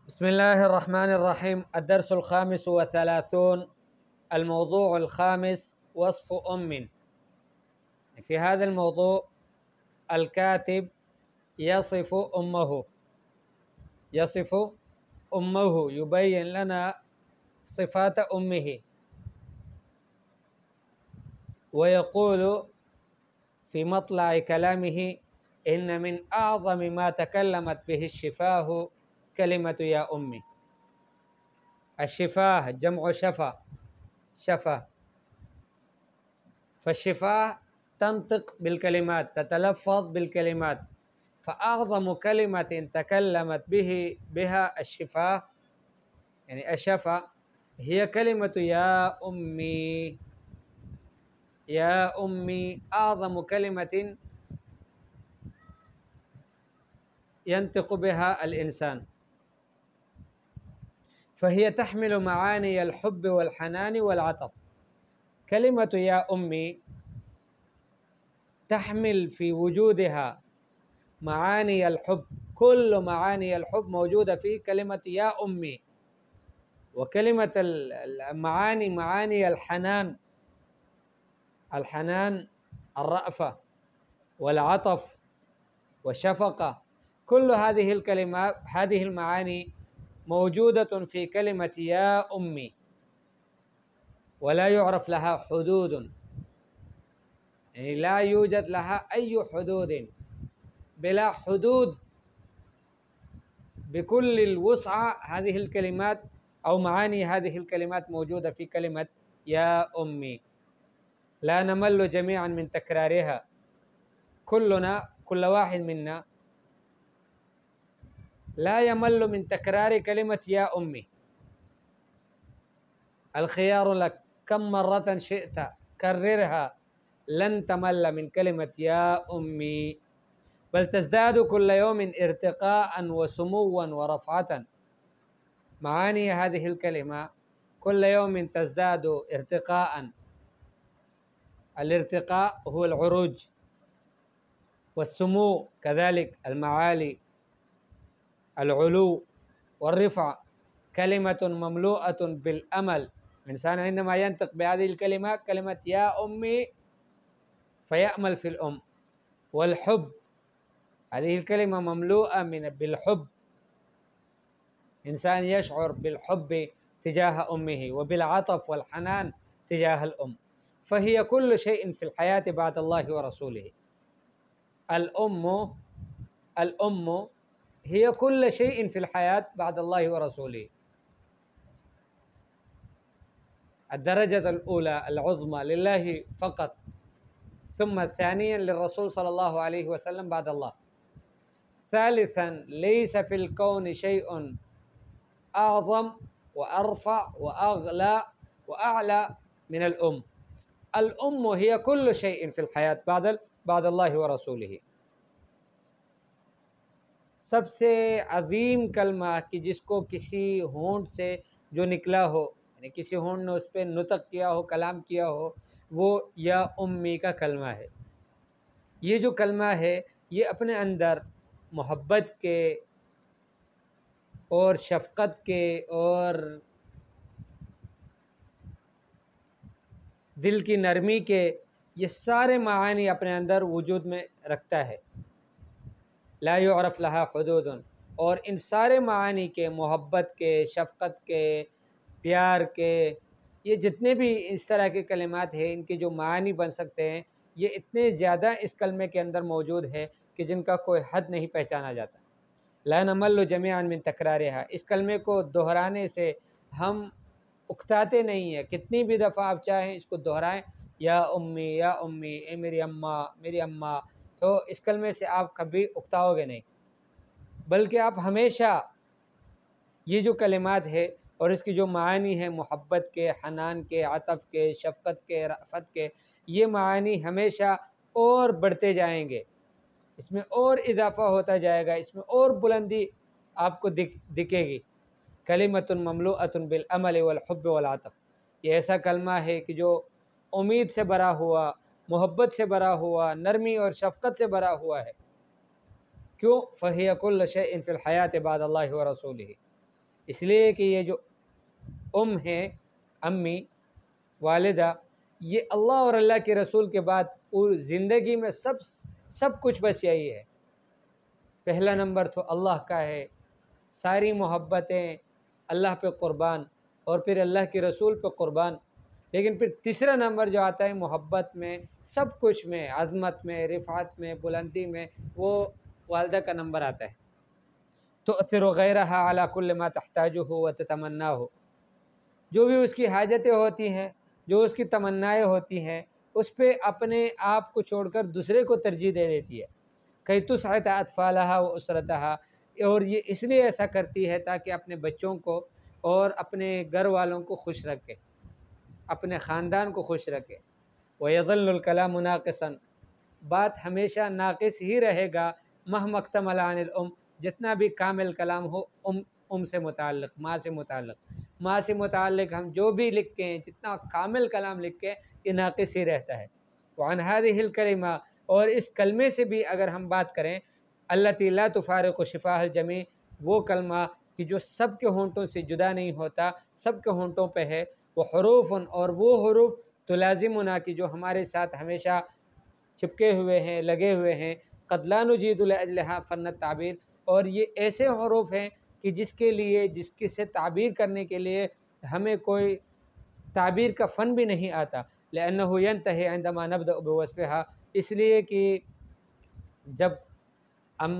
بسم الله الرحمن الرحيم. الدرس الخامس وثلاثون. الموضوع الخامس وصف أم. في هذا الموضوع الكاتب يصف أمه يبين لنا صفات أمه، ويقول في مطلع كلامه: إن من أعظم ما تكلمت به الشفاه كلمة يا أمي. الشفاه جمع شفة، فالشفاه تنطق بالكلمات، تتلفظ بالكلمات، فأعظم كلمة تكلمت بها الشفاه يعني الشفة هي كلمة يا أمي. يا أمي أعظم كلمة ينطق بها الإنسان، فهي تحمل معاني الحب والحنان والعطف. كلمة يا أمي تحمل في وجودها معاني الحب، كل معاني الحب موجودة في كلمة يا أمي. وكلمة معاني الحنان، الرأفة والعطف والشفقة، كل هذه الكلمات، هذه المعاني موجودة في كلمة يا أمي، ولا يعرف لها حدود، يعني لا يوجد لها أي حدود، بلا حدود، بكل الوسع هذه الكلمات أو معاني هذه الكلمات موجودة في كلمة يا أمي. لا نمل جميعا من تكرارها، كل واحد منا لا يمل من تكرار كلمة يا أمي. الخيار لك، كم مرة شئت كررها لن تمل من كلمة يا أمي، بل تزداد كل يوم ارتقاء وسموا ورفعة. معاني هذه الكلمة كل يوم تزداد ارتقاء. الارتقاء هو العروج، والسمو كذلك المعالي، العلو والرفع. كلمة مملوءة بالأمل. الإنسان عندما ينطق بهذه الكلمة، كلمة يا أمي، فيأمل في الأم. والحب، هذه الكلمة مملوءة بالحب، إنسان يشعر بالحب تجاه أمه وبالعطف والحنان تجاه الأم. فهي كل شيء في الحياة بعد الله ورسوله. الأم هي كل شيء في الحياة بعد الله ورسوله. الدرجة الأولى العظمى لله فقط، ثم ثانيا للرسول صلى الله عليه وسلم بعد الله، ثالثا ليس في الكون شيء أعظم وأرفع وأغلى وأعلى من الأم. الأم هي كل شيء في الحياة بعد الله ورسوله. سب سے عظیم کلمہ کہ جس کو کسی ہونٹ سے جو نکلا ہو، یعنی کسی ہونٹ نے اس پہ نطق کیا ہو، کلام کیا ہو، وہ یا امی کا کلمہ ہے۔ یہ جو کلمہ ہے یہ اپنے اندر محبت کے اور شفقت کے اور دل کی نرمی کے، یہ سارے معانی اپنے اندر وجود میں رکھتا ہے۔ لا يعرف لها حدود، اور ان سارے معانی کے، محبت کے، شفقت کے، پیار کے، یہ جتنے بھی اس طرح کے کلمات ہیں، ان کے جو معانی بن سکتے ہیں، یہ اتنے زیادہ اس کلمے کے اندر موجود ہے کہ جن کا کوئی حد نہیں پہچانا جاتا۔ لا نمل جميعا من تکرارها، اس کلمے کو دہرانے سے ہم اکتاتے نہیں ہیں، کتنی بھی دفعہ آپ چاہیں اس کو دہرائیں، یا امی یا امی، اے میری اماں میری اماں، تو اس کلمے سے آپ کبھی اکتاؤ گے نہیں، بلکہ آپ ہمیشہ یہ جو کلمات ہے اور اس کی جو معانی ہے، محبت کے، حنان کے، عطف کے، شفقت کے، رأفت کے، یہ معانی ہمیشہ اور بڑھتے جائیں گے، اس میں اور اضافہ ہوتا جائے گا، اس میں اور بلندی آپ کو دکھے گی۔ کلمۃ مملوءۃ بالامل والحب والعطف، یہ ایسا کلمہ ہے کہ جو امید سے بھرا ہوا، محبت سے بھرا ہوا، نرمی اور شفقت سے بھرا ہوا ہے۔ کیوں؟ فہی کل شیء فی الحیاۃ بعد اللہ ورسولہ، اس لیے کہ یہ جو ہے امی والدہ، یہ اللہ اور اللہ کے رسول کے بعد پوری زندگی میں سب کچھ بس یہی ہے۔ پہلا نمبر تو اللہ کا ہے، ساری محبتیں اللہ پہ قربان، اور پھر اللہ کے رسول پہ قربان۔ لیکن پھر تیسرا نمبر جو آتا ہے محبت میں، سب کچھ میں، عظمت میں، رفعت میں، بلندی میں، وہ والدہ کا نمبر آتا ہے۔ تؤثر غیرہا علی کل ما تحتاجہ وتتمناہ، جو بھی اس کی حاجتیں ہوتی ہیں، جو اس کی تمنائیں ہوتی ہیں، اس پہ اپنے آپ کو چھوڑ کر دوسرے کو ترجیح دے دیتی ہے۔ کئی تسعت اطفالہا و اسرتہا، اور یہ اس لیے ایسا کرتی ہے تاکہ اپنے بچوں کو اور اپنے گھر والوں کو خوش رکھے، اپنے خاندان کو خوش رکھے۔ وَيَظَلُّ الْكَلَامُ نَاقِصًا، بات ہمیشہ ناقص ہی رہے گا، مهما اكتمل عن الام، جتنا بھی کامل کلام ہو سے متعلق، ماں سے متعلق ہم جو بھی لکھتے ہیں، جتنا کامل کلام لکھیں، یہ ناقص ہی رہتا ہے۔ وعن هذه الكلمہ، اور اس کلمے سے بھی اگر ہم بات کریں، التي لا تفارق شفاہ الجمیع، وہ کلمہ کہ جو سب کے ہونٹوں سے جدا نہیں ہوتا، سب کے ہونٹوں پہ ہے، وہ حروف، اور وہ حروف تلازمنا، کہ جو ہمارے ساتھ ہمیشہ چپکے ہوئے ہیں، لگے ہوئے ہیں، قد لا نجید لاجلھا فن التعبیر، اور یہ ایسے حروف ہیں کہ جس کے سے تعبیر کرنے کے لیے ہمیں کوئی تعبیر کا فن بھی نہیں آتا۔ لأنه ينتهي عندما نبدأ بوصفها، اس لیے کہ جب ہم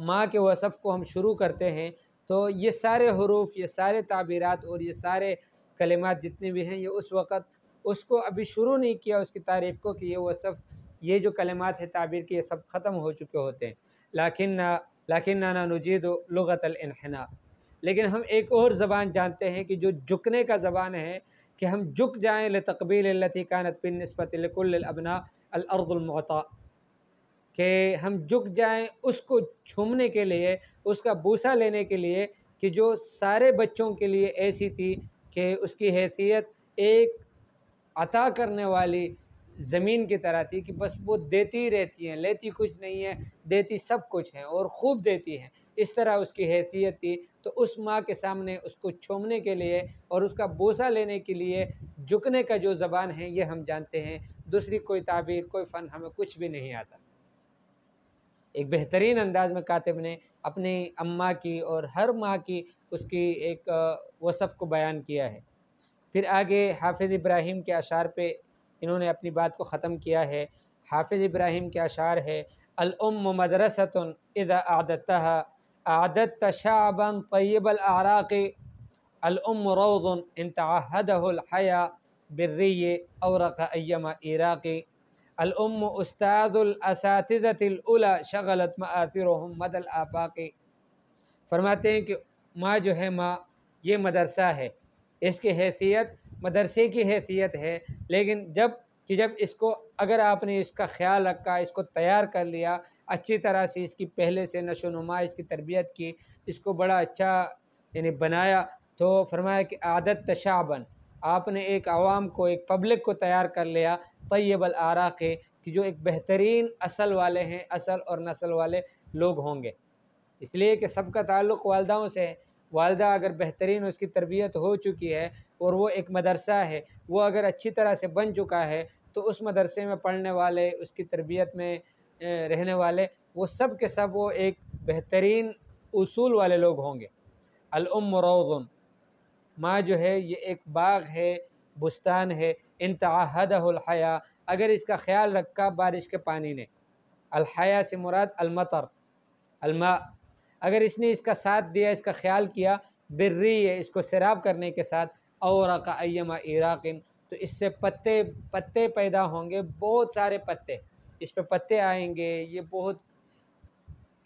ماں کے وصف کو ہم شروع کرتے ہیں تو یہ سارے حروف، یہ سارے تعبیرات اور یہ سارے کلمات جتنے بھی ہیں، یہ اس وقت اس کو ابھی شروع نہیں کیا اس کی تعریف کو، کہ یہ وصف، یہ جو کلمات ہیں تعبیر کی، یہ سب ختم ہو چکے ہوتے ہیں۔ لیکننا نجید لغت الانحناء، لیکن ہم ایک اور زبان جانتے ہیں کہ جو جھکنے کا زبان ہے، کہ ہم جھک جائیں لتقبیل التي كانت بالنسبة لكل الابناء الارض المعطاء، کہ ہم جھک جائیں اس کو چھومنے کے لیے، اس کا بوسہ لینے کے لیے، کہ جو سارے بچوں کے لیے ایسی تھی کہ اس کی حیثیت ایک عطا کرنے والی زمین کی طرح تھی، کہ بس وہ دیتی رہتی ہیں، لیتی کچھ نہیں ہے، دیتی سب کچھ ہے اور خوب دیتی ہیں، اس طرح اس کی حیثیت تھی۔ تو اس ماں کے سامنے اس کو چھومنے کے لیے اور اس کا بوسہ لینے کے لیے جھکنے کا جو زبان ہے، یہ ہم جانتے ہیں، دوسری کوئی تعبیر، کوئی فن ہمیں کچھ بھی نہیں آتا۔ ایک بہترین انداز میں کاتب نے اپنی اماں کی اور ہر ماں کی اس کی ایک وصف کو بیان کیا ہے۔ پھر آگے حافظ ابراہیم کے اشعار پہ انہوں نے اپنی بات کو ختم کیا ہے۔ حافظ ابراہیم کے اشعار ہے: الام مدرسۃ اذا اعددتها اعددت شعبا طیب الاعراق، الام روض ان تعہدہ الحیا بالری اورق ایما عراق، الام استاذ الاساتذۃ الاولی شغلت مآثرهم مدى الآفاق۔ فرماتے ہیں کہ ماں جو ہے، ماں یہ مدرسہ ہے، اس کی حیثیت مدرسے کی حیثیت ہے، لیکن جب اس کو اگر آپ نے اس کا خیال رکھا، اس کو تیار کر لیا اچھی طرح سے، اس کی پہلے سے نشو و نما، اس کی تربیت کی، اس کو بڑا اچھا یعنی بنایا، تو فرمایا کہ عادت شعباً، آپ نے ایک عوام کو، ایک پبلک کو تیار کر لیا، طیب الاعراق، کہ جو ایک بہترین اصل والے ہیں، اصل اور نسل والے لوگ ہوں گے۔ اس لیے کہ سب کا تعلق والداؤں سے ہے۔ والدہ اگر بہترین اس کی تربیت ہو چکی ہے اور وہ ایک مدرسہ ہے، وہ اگر اچھی طرح سے بن چکا ہے، تو اس مدرسے میں پڑھنے والے، اس کی تربیت میں رہنے والے، وہ سب کے سب وہ ایک بہترین اصول والے لوگ ہوں گے۔ الام روض، ماں جو ہے یہ ایک باغ ہے، بستان ہے، ان تعہدہ الحیا، اگر اس کا خیال رکھا بارش کے پانی نے، الحیا سے مراد المطر، الماء، اگر اس نے اس کا ساتھ دیا، اس کا خیال کیا، بری ہے، اس کو سیراب کرنے کے ساتھ، اورق ایما عراق، تو اس سے پتے پیدا ہوں گے، بہت سارے پتے، اس پہ پتے آئیں گے، یہ بہت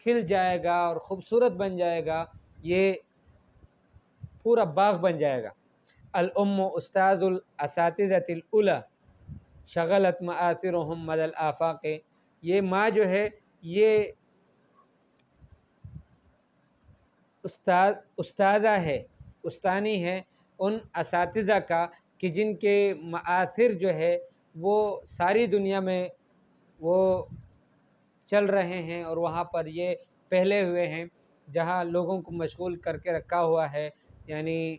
کھل جائے گا اور خوبصورت بن جائے گا، یہ پورا باغ بن جائے گا۔ الام استاذ الاساتذۃ الاولی شغلت مآثرهم مدى الآفاق، یہ ماں جو ہے یہ استاذہ ہے، استانی ہے ان اساتذہ کا، کہ جن کے مآثر جو ہے وہ ساری دنیا میں وہ چل رہے ہیں اور وہاں پر یہ پھیلے ہوئے ہیں، جہاں لوگوں کو مشغول کر کے رکھا ہوا ہے، یعنی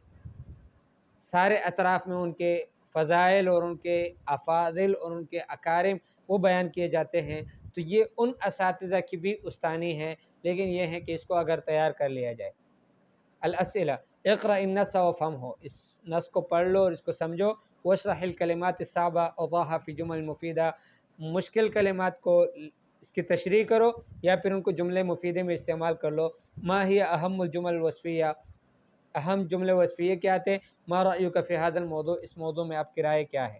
سارے اطراف میں ان کے فضائل اور ان کے افاضل اور ان کے اکارم وہ بیان کیے جاتے ہیں، تو یہ ان اساتذہ کی بھی استانی ہے، لیکن یہ ہے کہ اس کو اگر تیار کر لیا جائے۔ الاسئلہ اقرأ النص وفهمه، اس نص کو پڑھ لو اور اس کو سمجھو۔ واشرح الکلمات الصعبہ اوضحها فی جمل مفیدہ، مشکل کلمات کو اس کی تشریح کرو یا پھر ان کو جملے مفیدے میں استعمال کر لو۔ ما ہی اہم الجمل الوصفیہ، اہم جملے وصفیہ کیا تھے؟ ما رأیک فی ھذا الموضوع، اس موضوع میں آپ کی رائے کیا ہے؟